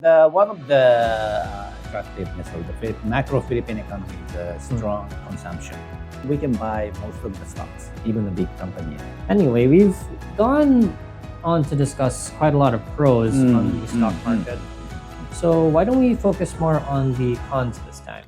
One of the attractiveness of the macro Philippine economy is strong consumption. We can buy most of the stocks, even the big companies. Anyway, we've gone on to discuss quite a lot of pros on the stock market. So why don't we focus more on the cons this time?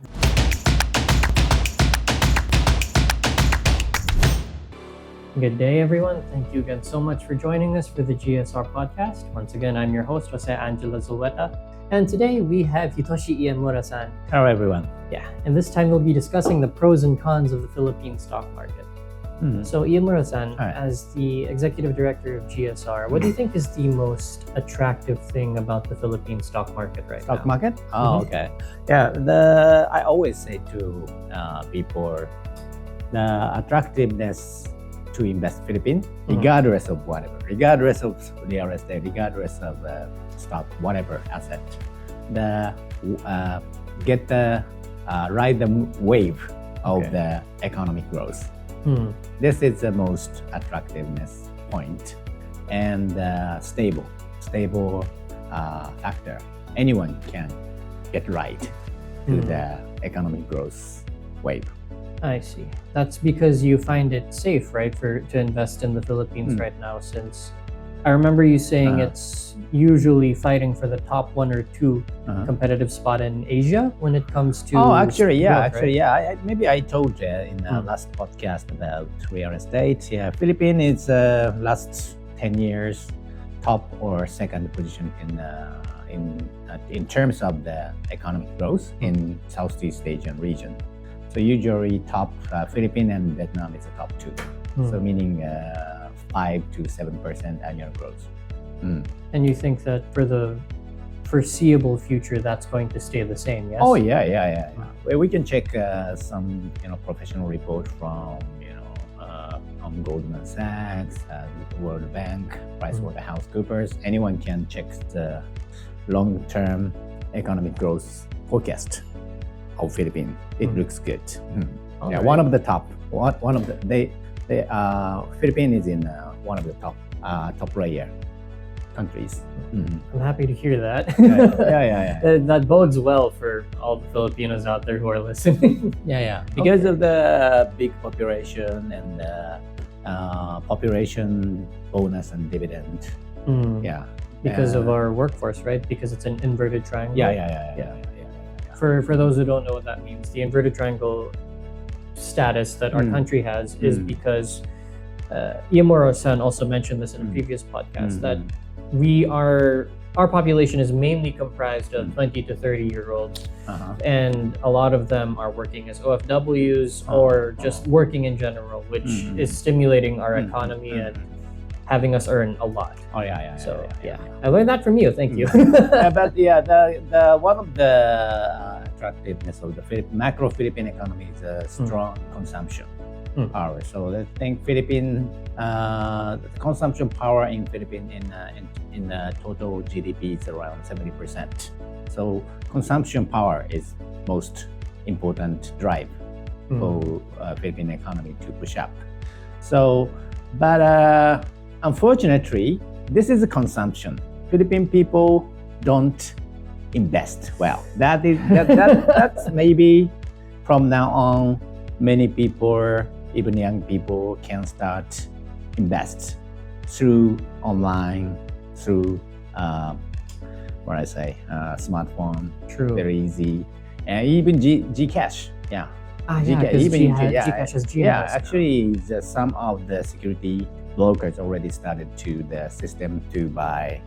Good day, everyone. Thank you again so much for joining us for the GSR podcast. Once again, I'm your host, Jose Angela Zuleta. And today we have Hitoshi Iemura-san. Hello, everyone. Yeah, and this time we'll be discussing the pros and cons of the Philippine stock market. So Iemura-san, as the executive director of GSR, what do you think is the most attractive thing about the Philippine stock market right now? Stock market? Okay. Yeah, I always say to people, the attractiveness to invest Philippines, regardless of whatever, regardless of real estate, regardless of stock, whatever asset, get the ride the wave of the economic growth. This is the most attractiveness point, and stable factor. Anyone can get right to the economic growth wave. I see. That's because you find it safe, right, to invest in the Philippines right now, since I remember you saying it's usually fighting for the top one or two competitive spot in Asia when it comes to maybe I told you in the last podcast about real estate. Yeah, Philippines is last 10 years top or second position in terms of the economic growth in Southeast Asian region. So usually top Philippines and Vietnam is the top two. So meaning 5 to 7% annual growth. And you think that for the foreseeable future, that's going to stay the same? Yes. Oh yeah. Well, we can check some professional report from Goldman Sachs, World Bank, PricewaterhouseCoopers. Anyone can check the long-term economic growth forecast of Philippines. It looks good. Right. One of the top. One of the Philippines is in one of the top layer countries. I'm happy to hear that. Yeah. That bodes well for all the Filipinos out there who are listening. Because of the big population and population bonus and dividend. Because of our workforce, right? Because it's an inverted triangle. Yeah. For those who don't know what that means, the inverted triangle status that our country has is because Iemura-san also mentioned this in a previous podcast, that our population is mainly comprised of 20 to 30-year-olds, and a lot of them are working as OFWs or just working in general, which is stimulating our economy and having us earn a lot. I learned that from you. Thank you. But the one of the attractiveness of the macro Philippine economy is a strong consumption power. So I think Philippine consumption power in Philippines in total GDP is around 70%. So consumption power is most important drive for Philippine economy to push up. So, but unfortunately, this is a consumption. Philippine people don't invest well. That's maybe from now on, many people, even young people, can start invest through online, through smartphone. True. Very easy, and even Gcash. Gcash has GMS. Actually, some of the security brokers already started to the system to buy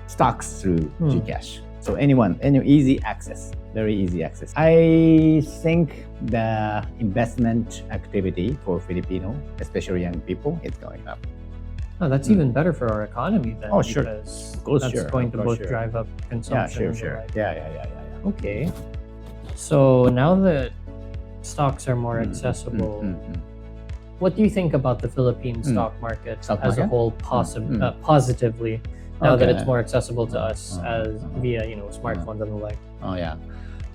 stocks through Gcash. So any easy access, very easy access. I think the investment activity for Filipino, especially young people, is going up. Oh, that's even better for our economy then. Oh, sure. Because that's going to both drive up consumption. Yeah. Okay. So now that stocks are more accessible, what do you think about the Philippine stock market as a whole positively, now that it's more accessible to us as via smartphones and the like?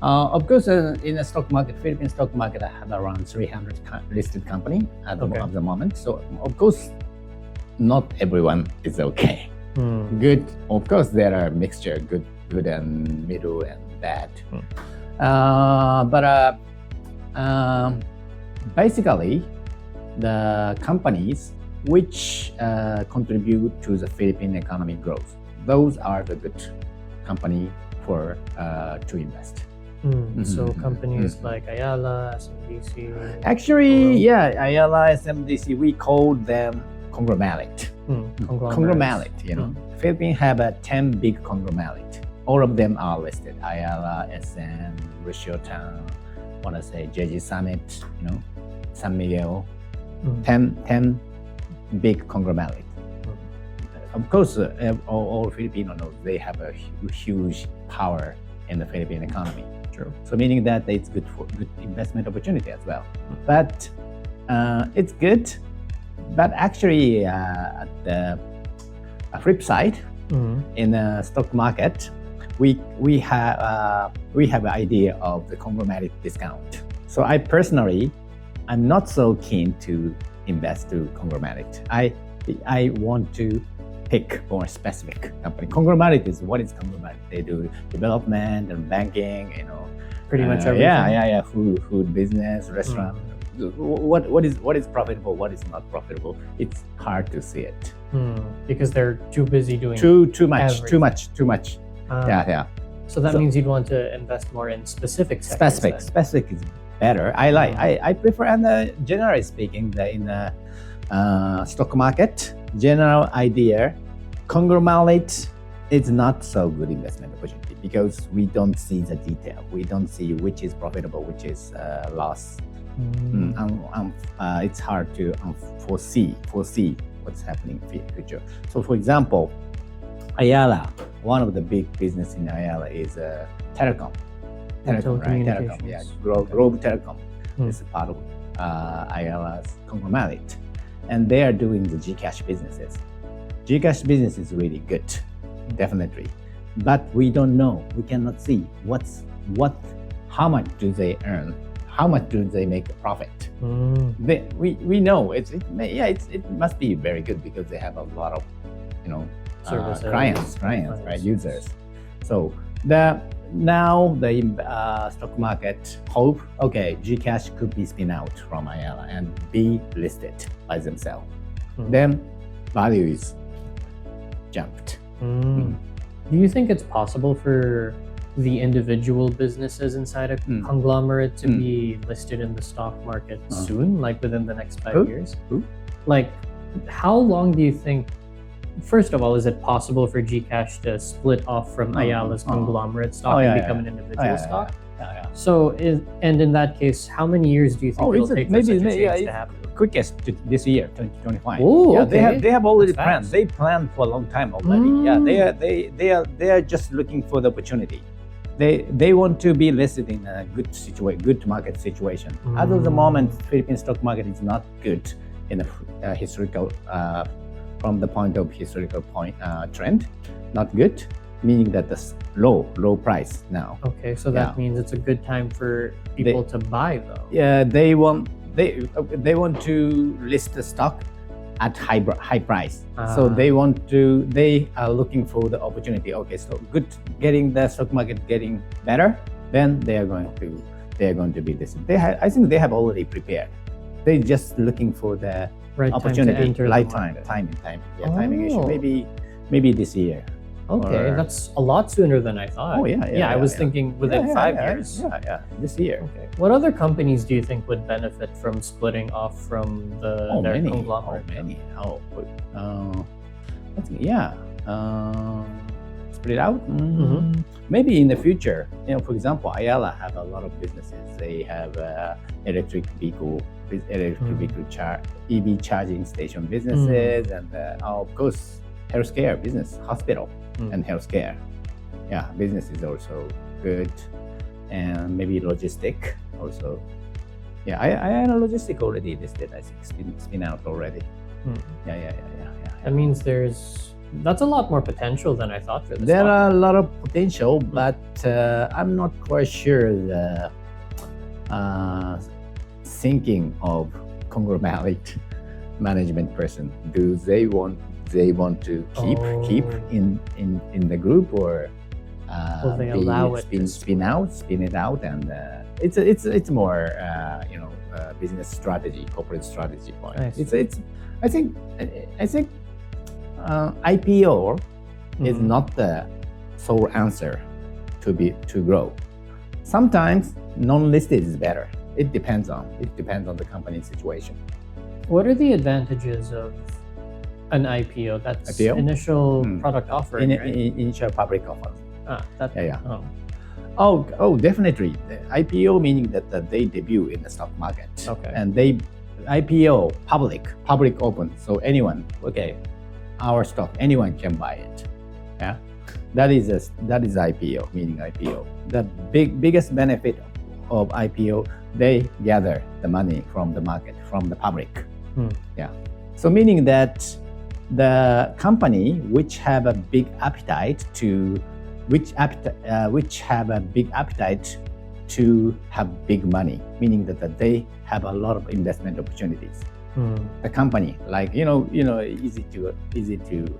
Of course, in the stock market, Philippine stock market, I have around 300 listed company at the moment. So of course, not everyone is okay. Mm. Good, of course, there are mixture, good good and middle and bad. Basically, the companies which contribute to the Philippine economy growth, those are the good company for to invest. So companies like Ayala, SMBC. Actually, Ayala, SMBC, we call them conglomerate. Conglomerate, Philippines have 10 big conglomerate. All of them are listed. Ayala, SM, Rishotan, JG Summit, San Miguel, 10 big conglomerate. Of course, all Filipino know they have a huge power in the Philippine economy. True. So meaning that it's good investment opportunity as well. But it's good. But actually, at the flip side, in the stock market, we have an idea of the conglomerate discount. So I'm not so keen to invest to conglomerate. I want to pick more specific company. Conglomerate is what is conglomerate? They do development and banking, pretty much everything. Food business, restaurant. What is profitable? What is not profitable? It's hard to see it because they're too busy doing too much. So that means you'd want to invest more in specific sectors. Specific is better. I prefer, and generally speaking, in the stock market, general idea, conglomerate is not so good investment opportunity because we don't see the detail. We don't see which is profitable, which is loss. It's hard to foresee what's happening in the future. So, for example, Ayala, one of the big business in Ayala is telecom. Telecom, right? Telecom, Globe Telecom is part of Ayala's conglomerate, and they are doing the GCash businesses. GCash business is really good, definitely, but we don't know. We cannot see how much do they earn. How much do they make a profit? We know it must be very good because they have a lot of clients, right, users. So now the stock market hope GCash could be spin out from Ayala and be listed by themselves. Then value is jumped. Do you think it's possible for the individual businesses inside a conglomerate to be listed in the stock market soon, like within the next 5 years? Like, how long do you think, first of all, is it possible for GCash to split off from Ayala's conglomerate stock and become an individual stock? So, and in that case, how many years do you think it'll take for such a change to happen? Quickest this year, 2025. Oh, they have already planned. They planned for a long time already. They are just looking for the opportunity. They want to be listed in a good market situation. As of the moment, Philippine stock market is not good in the historical, from the point of historical trend, not good, meaning that the low price now. Okay, so that means it's a good time for people to buy though. Yeah, they want to list the stock at high price. So they are looking for the opportunity. Okay, so good, getting the stock market getting better, then they are going to be this. I think they have already prepared. They're just looking for the right opportunity, timing issue. Maybe this year. Okay, that's a lot sooner than I thought. I was thinking within 5 years. This year. Okay. What other companies do you think would benefit from splitting off from their conglomerate? Many. Split out. Maybe in the future. For example, Ayala have a lot of businesses. They have electric vehicle EV charging station businesses, and of course, healthcare business, hospital. And healthcare. Business is also good, and maybe logistic also. I had a logistic already listed. I think spin out already. That means that's a lot more potential than I thought for this. There are a lot of potential, but I'm not quite sure the thinking of conglomerate management person. Do they want to keep in the group, or Will they allow it to spin it out, and it's more business strategy, corporate strategy point. I think IPO is not the sole answer to grow. Sometimes non-listed is better. It depends on the company situation. What are the advantages of an IPO? That's IPO? Initial product offering, right? Initial public offer. Oh. Oh, definitely. The IPO meaning that they debut in the stock market. Okay. And they IPO public open. So anyone, our stock, anyone can buy it. Yeah. That is IPO, meaning IPO. The biggest benefit of IPO, they gather the money from the market, from the public. Yeah. So meaning that the company which have a big appetite to have big money, meaning that they have a lot of investment opportunities. The company, like easy to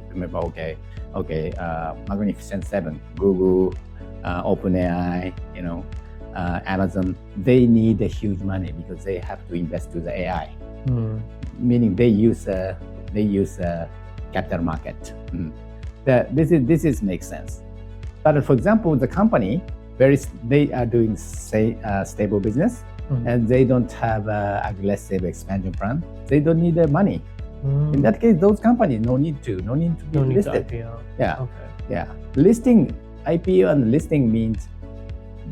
remember. Magnificent Seven, Google, OpenAI, Amazon. They need a huge money because they have to invest to the AI. Meaning they use capital market. This makes sense. But for example, the company they are doing stable business, and they don't have aggressive expansion plan. They don't need the money. In that case, those companies no need to be listed. To IPO. Yeah. Okay. Yeah. Listing, IPO and listing means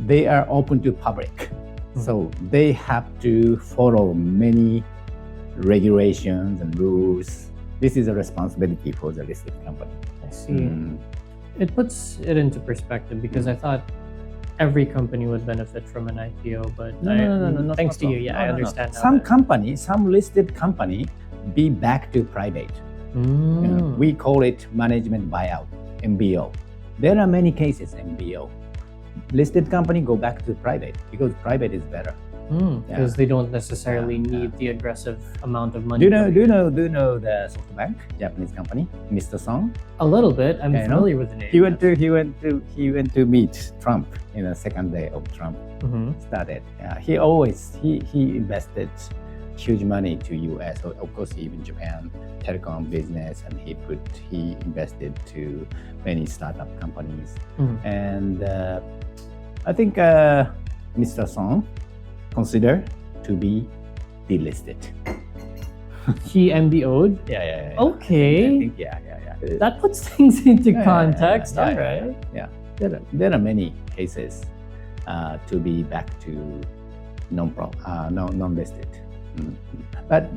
they are open to public. So they have to follow many regulations and rules. This is a responsibility for the listed company. I see. It puts it into perspective because I thought every company would benefit from an IPO, but no, thanks to you, I understand now. Some listed company be back to private. We call it management buyout, MBO. There are many cases MBO. Listed company go back to private because private is better. Because they don't necessarily need the aggressive amount of money. Do you know the SoftBank, Japanese company, Mr. Song? A little bit. I'm familiar with the name. He went to meet Trump in the second day of Trump started. He invested huge money to US, so of course even Japan telecom business, and he invested to many startup companies. And I think Mr. Song consider to be delisted. He MBO'd? Yeah. Okay. I think, yeah. That puts things into context. All right. Yeah. There are many cases to be back to non-listed. But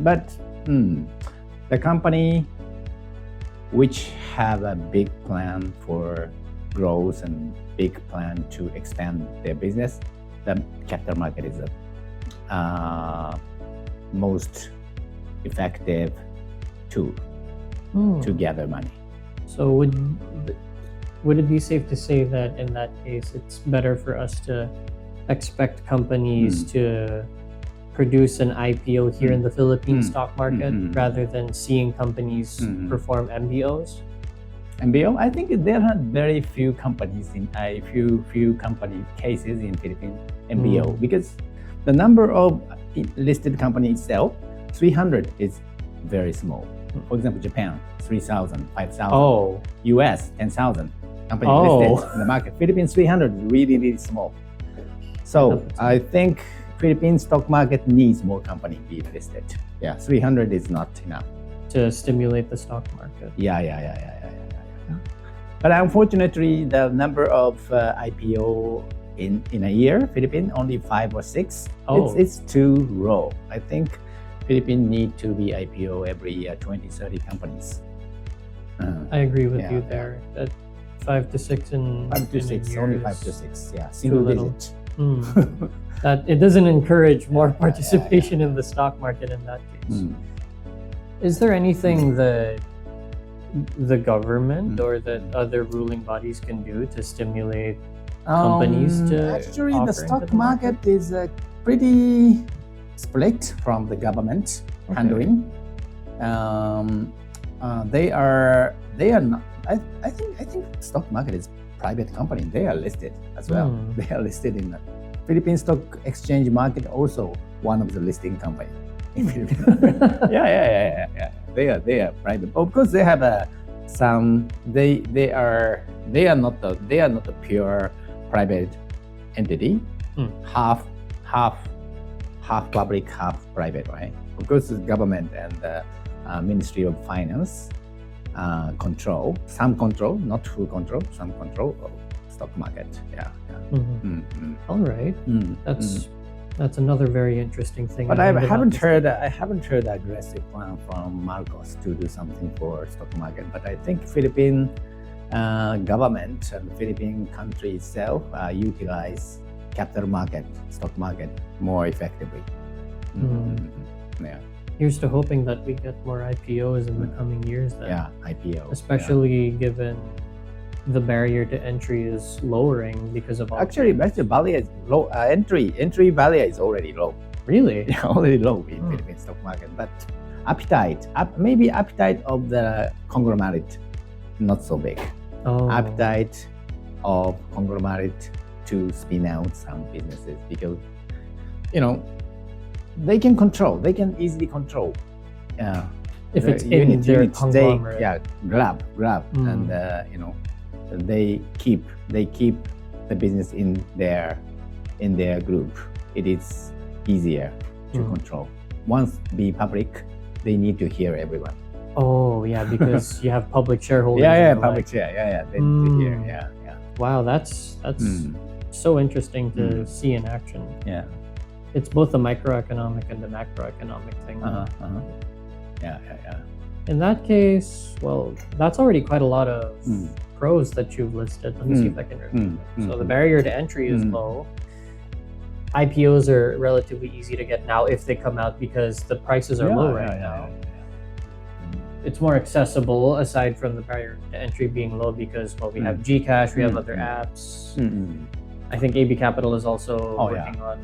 the company which have a big plan for growth and big plan to expand their business, the capital market is the most effective tool to gather money. So would it be safe to say that in that case it's better for us to expect companies to produce an IPO here in the Philippine stock market rather than seeing companies perform MBOs? MBO, I think there are very few companies few company cases in Philippines MBO because the number of listed company itself, 300 is very small. For example, Japan, 3,000, 5,000. US, 10,000 companies listed in the market. Philippines, 300 is really, really small. So I think Philippine stock market needs more company be listed. 300 is not enough to stimulate the stock market. Yeah. But unfortunately, the number of IPO in a year, Philippines only 5 or 6. It's too low. I think Philippines need to be IPO every year, 20-30 companies. I agree with you there. That 5 to 6 in 5 to 6, only 5 to 6. Yeah, single digit. That it doesn't encourage more participation in the stock market in that case. Is there anything that the government or that other ruling bodies can do to stimulate companies to actually the stock market is pretty split from the government handling. They are not. I think stock market is private company. They are listed as well. They are listed in the Philippine Stock Exchange market. Also, one of the listing company in Philippines. Yeah. They are private. Of course, they have some. They are not a pure private entity. Half public, half private, right? Of course, the government and the Ministry of Finance control, not full control, some control of stock market. All right. That's another very interesting thing. But I haven't heard aggressive plan from Marcos to do something for stock market. But I think Philippine government and Philippine country itself utilize capital market, stock market more effectively. Yeah. Here's to hoping that we get more IPOs in the coming years then. Yeah, IPO. Especially given the barrier to entry is lowering because of all. Actually, barrier is low. Entry barrier is already low. Really? Yeah, already low in Philippine stock market. But appetite of the conglomerate, not so big. Appetite of conglomerate to spin out some businesses because, they can easily control. If it's in their conglomerate. Grab, and they keep the business in their group. It is easier to control. Once be public, they need to hear everyone. Oh yeah, because you have public shareholders. Public share. They need to hear. Yeah. Wow, that's so interesting to see in action. Yeah. It's both a microeconomic and a macroeconomic thing. Yeah. In that case, well, that's already quite a lot of pros that you've listed. Let me see if I can remember. So the barrier to entry is low. IPOs are relatively easy to get now if they come out because the prices are low right now. It's more accessible aside from the barrier to entry being low because, well, we have Gcash, we have other apps. I think AB Capital is also working on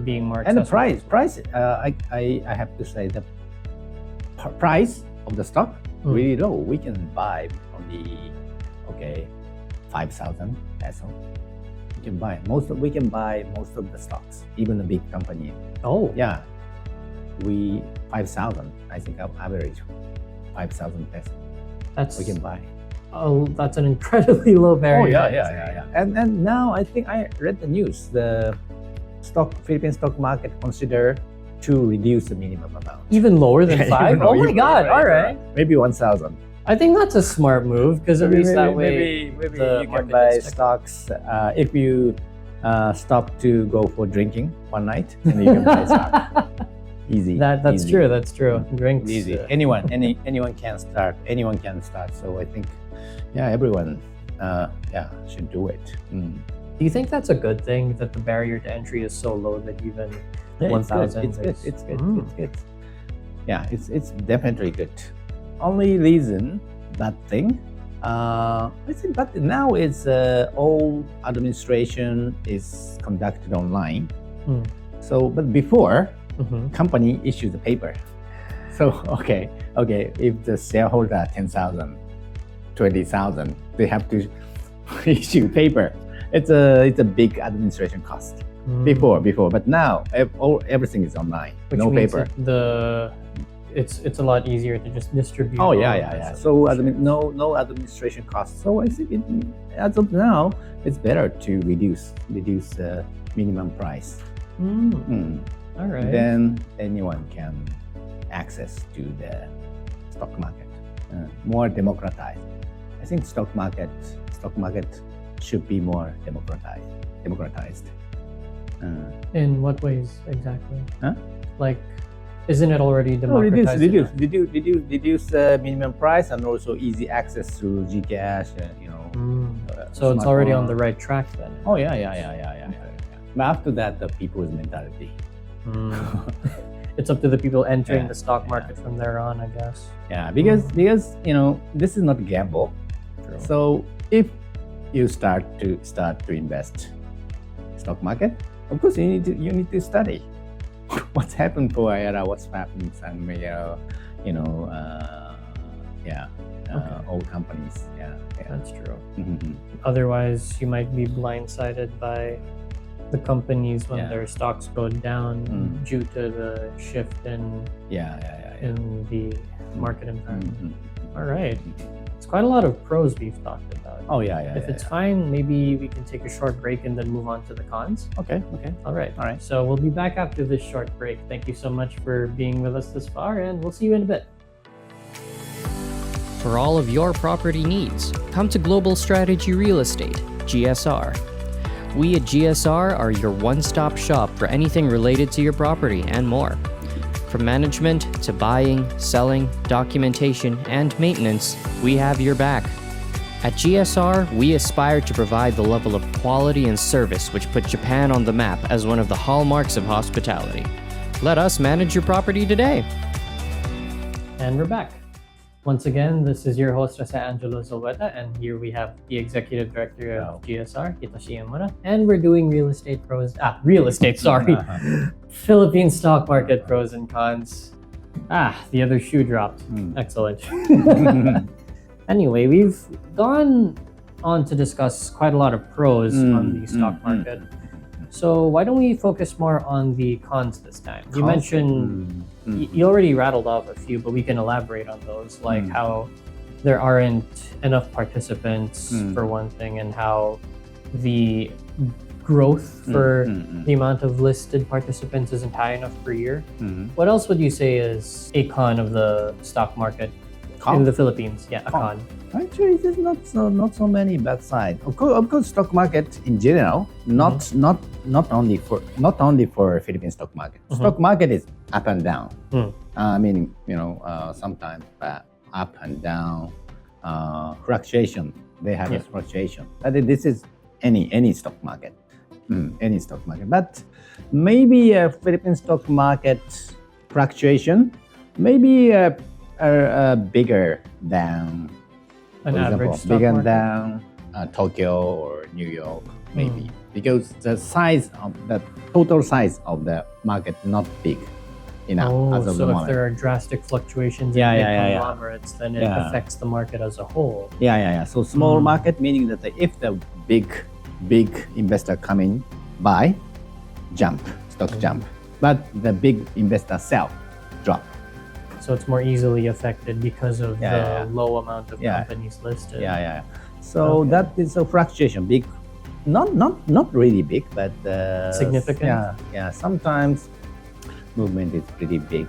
being more accessible. And the price. I have to say the price of the stock really low. We can buy only 5,000 peso. We can buy most of the stocks, even the big company. Oh yeah, 5,000. I think our average 5,000 peso. We can buy. Oh, that's an incredibly low barrier. Yeah. And now I think I read the news. The Philippine stock market consider to reduce the minimum amount. Even lower than 5? Oh my God! All right. Maybe 1,000. I think that's a smart move because at least that way maybe you can buy stocks if you stop to go for drinking one night, and you can buy stocks. Easy. That's easy. true. That's true. Drinks. Easy. Anyone can start. Anyone can start. So I think, everyone, should do it. Do you think that's a good thing that the barrier to entry is so low that even 1,000? It's good. It's good. Yeah, it's definitely good. Only reason that thing, I think, but now it's all administration is conducted online. So, but before, company issued the paper. So if the shareholder 10,000, 20,000, they have to issue paper. It's a big administration cost before, but now everything is online. Which no means paper. It's a lot easier to just distribute. Oh yeah. So no administration costs. So I think as of now, it's better to reduce minimum price. All right. Then anyone can access to the stock market. More democratized. I think stock market should be more democratized. In what ways exactly? Huh? Like, isn't it already democratized? Reduce minimum price and also easy access through Gcash. So it's already on the right track then. Oh yeah. But after that, the people's mentality. It's up to the people entering the stock market from there on, I guess. Yeah, because this is not a gamble. True. So if you start to invest stock market, of course you need to study what's happened for IRA, what's happened and all companies. That's true. Mhm. Otherwise, you might be blindsided by the companies when their stocks go down due to the shift in the market environment. All right. It's quite a lot of pros we've talked about. If it's fine, maybe we can take a short break and then move on to the cons. Okay. All right. So we'll be back after this short break. Thank you so much for being with us this far, and we'll see you in a bit. For all of your property needs, come to Global Strategy Real Estate, GSR. We at GSR are your one-stop shop for anything related to your property and more. From management to buying, selling, documentation, and maintenance, we have your back. At GSR, we aspire to provide the level of quality and service which put Japan on the map as one of the hallmarks of hospitality. Let us manage your property today. And we're back. Once again, this is your host, Jose Angelo Zolweta, and here we have the Executive Director of GSR, Hitoshi Yamura, and we're doing Philippine stock market pros and cons. The other shoe dropped. Excellent. Anyway, we've gone on to discuss quite a lot of pros on the stock market. So why don't we focus more on the cons this time? You mentioned, you already rattled off a few, but we can elaborate on those, like how there aren't enough participants for one thing, and how the growth for the amount of listed participants isn't high enough per year. What else would you say is a con of the stock market in the Philippines? Yeah, a con. Actually, there's not so many bad sides. Of course, stock market in general, not only for Philippine stock market. Stock market is up and down. Meaning, sometimes up and down, fluctuation. They have a fluctuation. But this is any stock market, any stock market. But maybe a Philippine stock market fluctuation, maybe bigger than. An average stock bigger market? than Tokyo or New York, maybe, because the total size of the market not big enough as of the so if moment. there are drastic fluctuations in conglomerates, then it affects the market as a whole. So small market, meaning that if the big investor come in, buy, stock jump, but the big investor sell, drop. So it's more easily affected because of the low amount of companies listed. So that is a fluctuation, big, not really big, but significant. Sometimes movement is pretty big.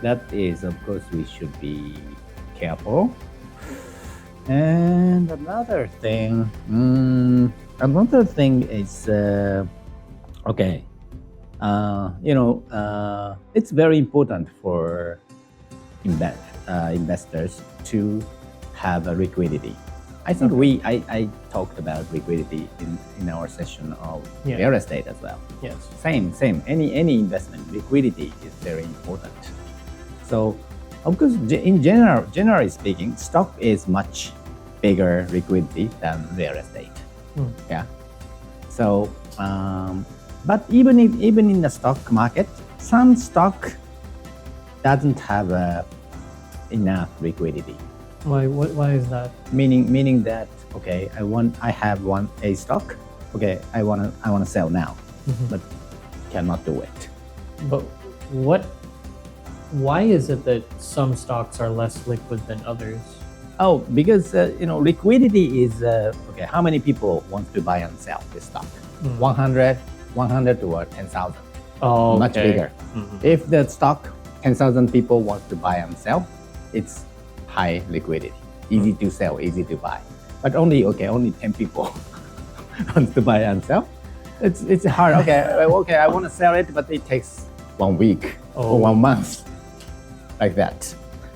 That is, of course, we should be careful. And another thing is it's very important for investors to have a liquidity. I think I talked about liquidity in our session of real estate as well. Yes. Same. Any investment, liquidity is very important. So, of course, generally speaking, stock is much bigger liquidity than real estate. So, but even in the stock market, some stock doesn't have enough liquidity. Why is that? Meaning that I have a stock. I wanna sell now, but cannot do it. But why is it that some stocks are less liquid than others? Because liquidity is how many people want to buy and sell this stock? 100 to 10,000. Much bigger. If the stock 10,000 people want to buy and sell, it's high liquidity, easy to sell, easy to buy. But only 10 people want to buy and sell. It's hard. I want to sell it, but it takes 1 week or 1 month, like that.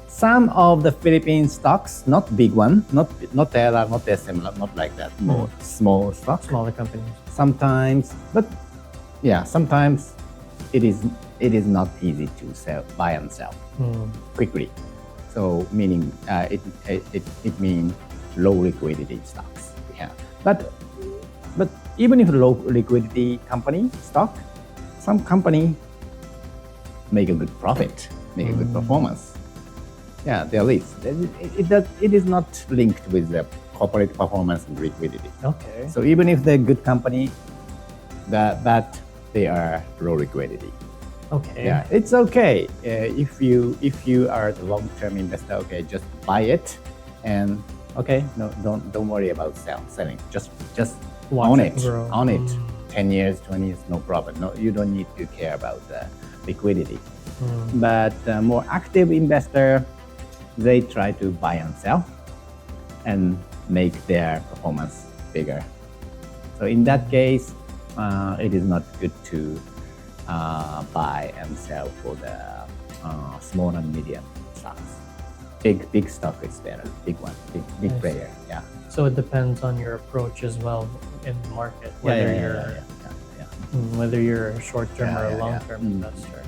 Some of the Philippine stocks, not big one, not Terra, not similar, not like that. More small stocks. Smaller companies. Sometimes it is not easy to buy and sell quickly. So meaning it means low liquidity stocks. But even if low liquidity company stock, some company make a good profit, make a good performance. There is. It is not linked with the corporate performance and liquidity. Okay. So even if they're good company, but they are low liquidity. Okay. Yeah, it's okay if you are the long-term investor. Okay, just buy it, and okay, no, don't worry about selling. Just Watch own it it, grow. own it. 10 years, 20 years, no problem. No, you don't need to care about the liquidity. But more active investor, they try to buy and sell and make their performance bigger. So in that case, it is not good to buy and sell for the small and medium stocks. Big stock is better. Big one, big I player. Yeah. So it depends on your approach as well in the market, whether whether you're a short-term or a long-term investor.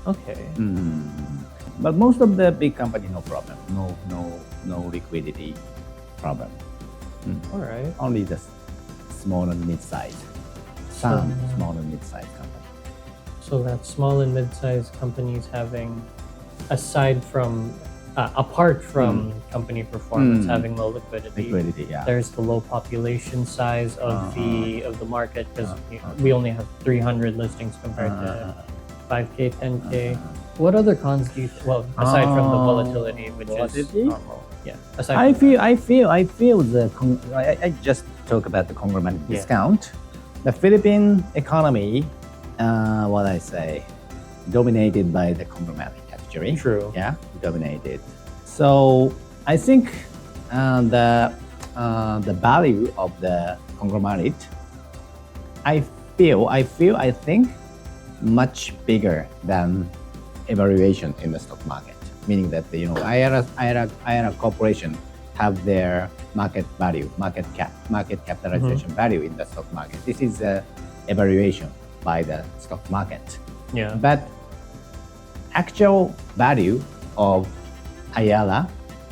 Okay. But most of the big company, no problem. No liquidity problem. All right. Only the small and mid-sized. Some small and mid-sized company. So that small and mid-sized companies having, aside from, apart from company performance, having low liquidity. Yeah. There's the low population size of the market, because we only have 300 listings compared to 5K, 10K. What other cons do you? Aside from the volatility, which is normal. Yeah. Aside I from feel I just talk about the conglomerate discount. The Philippine economy, what I say, dominated by the conglomerate category. True. Yeah, dominated. So I think the value of the conglomerate, I think much bigger than evaluation in the stock market. Meaning that IRA corporation have their market value, market capitalization value in the stock market. This is evaluation by the stock market. Yeah. But actual value of IRA,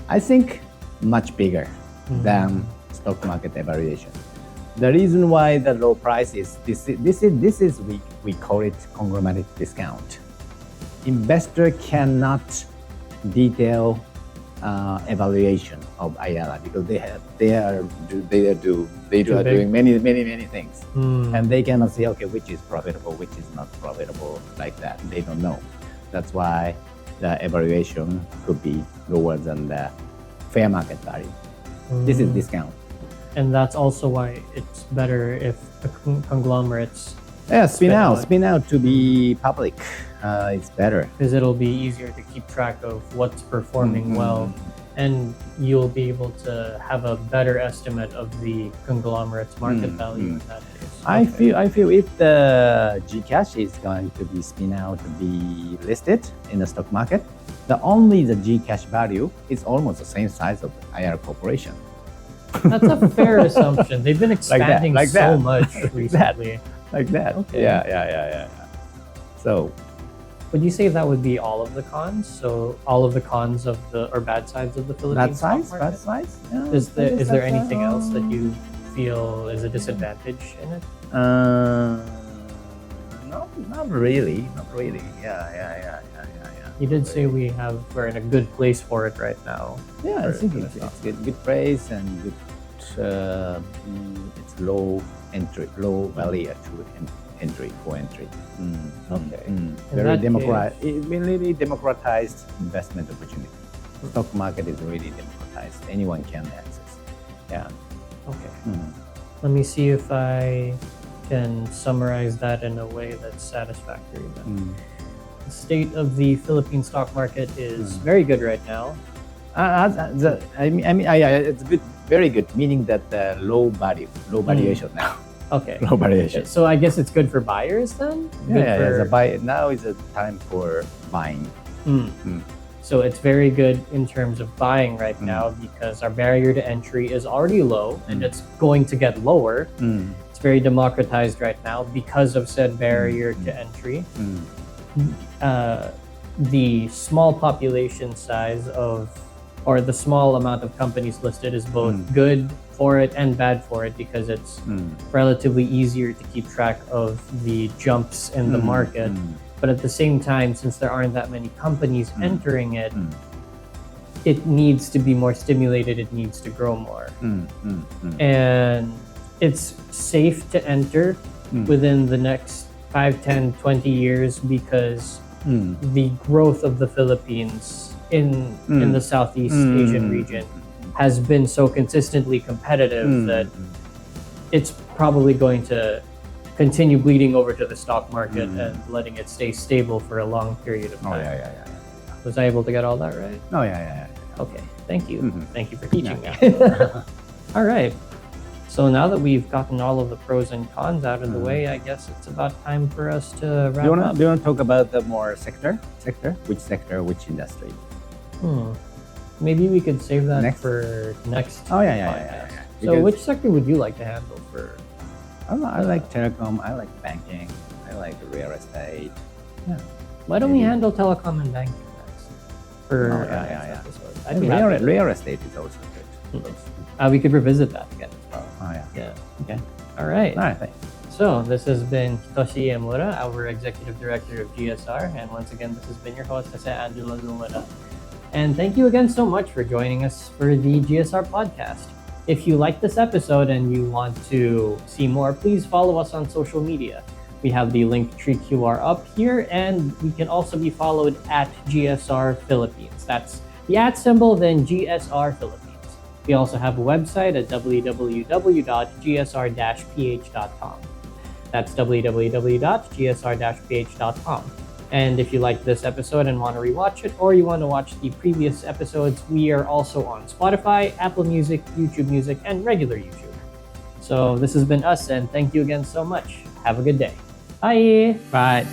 I think much bigger than stock market evaluation. The reason why the low price is this is we call it conglomerate discount. Investor cannot detail evaluation of IRA because they are doing many things, and they cannot say okay which is profitable, which is not profitable like that. They don't know. That's why the evaluation could be lower than the fair market value. This is discount. And that's also why it's better if the conglomerates spin out to be public. It's better because it'll be easier to keep track of what's performing well, and you'll be able to have a better estimate of the conglomerate's market value in that case. I feel if the Gcash is going to be spin out to be listed in the stock market, the Gcash value is almost the same size of the IR corporation. That's a fair assumption. They've been expanding so much recently. Like that. Okay. Yeah. So, would you say that would be all of the cons? So all of the cons of or bad sides of the Philippine stock market? Bad size. Yeah, Is there anything else that you feel is a disadvantage in it? No, not really. Yeah. You did say we're in a good place for it right now. Yeah, I think it's good price and good. It's low value to entry. Okay. Very really democratized investment opportunity. Stock market is really democratized. Anyone can access. Yeah. Okay. Let me see if I can summarize that in a way that's satisfactory. Then. The state of the Philippine stock market is very good right now. It's good, very good. Meaning that low valuation now. Okay. Low valuation. So I guess it's good for buyers then. Now is a time for buying. So it's very good in terms of buying right now because our barrier to entry is already low and it's going to get lower. It's very democratized right now because of said barrier to entry. The small population size or the small amount of companies listed is both good for it and bad for it because it's relatively easier to keep track of the jumps in the market. But at the same time, since there aren't that many companies entering it, it needs to be more stimulated, it needs to grow more. And it's safe to enter within the next 5, 10, 20 years because the growth of the Philippines in the Southeast Asian region has been so consistently competitive that it's probably going to continue bleeding over to the stock market and letting it stay stable for a long period of time. Was I able to get all that right? Okay, thank you. Thank you for teaching me. All right. So now that we've gotten all of the pros and cons out of the way, I guess it's about time for us to wrap up. Do you want to talk about the more sector? Which sector, which industry? Maybe we could save that Next? for next Oh, yeah. podcast. So Because- which sector would you like to handle for? I like telecom, I like banking, I like real estate. Why don't we Maybe. handle telecom and banking next? For Oh, our yeah. next episode? I'd be happy to. Real estate is also good. We could revisit that again. Oh, yeah. Yeah. Okay. All right. All right, thanks. So this has been Hitoshi Iemura, our Executive Director of GSR. And once again, this has been your host, Angela Lumura. And thank you again so much for joining us for the GSR podcast. If you like this episode and you want to see more, please follow us on social media. We have the Linktree QR up here, and we can also be followed at GSR Philippines. That's the @ symbol, then GSR Philippines. We also have a website at www.gsr-ph.com. That's www.gsr-ph.com. And if you like this episode and want to rewatch it, or you want to watch the previous episodes, we are also on Spotify, Apple Music, YouTube Music, and regular YouTube. So this has been us, and thank you again so much. Have a good day. Bye. Bye.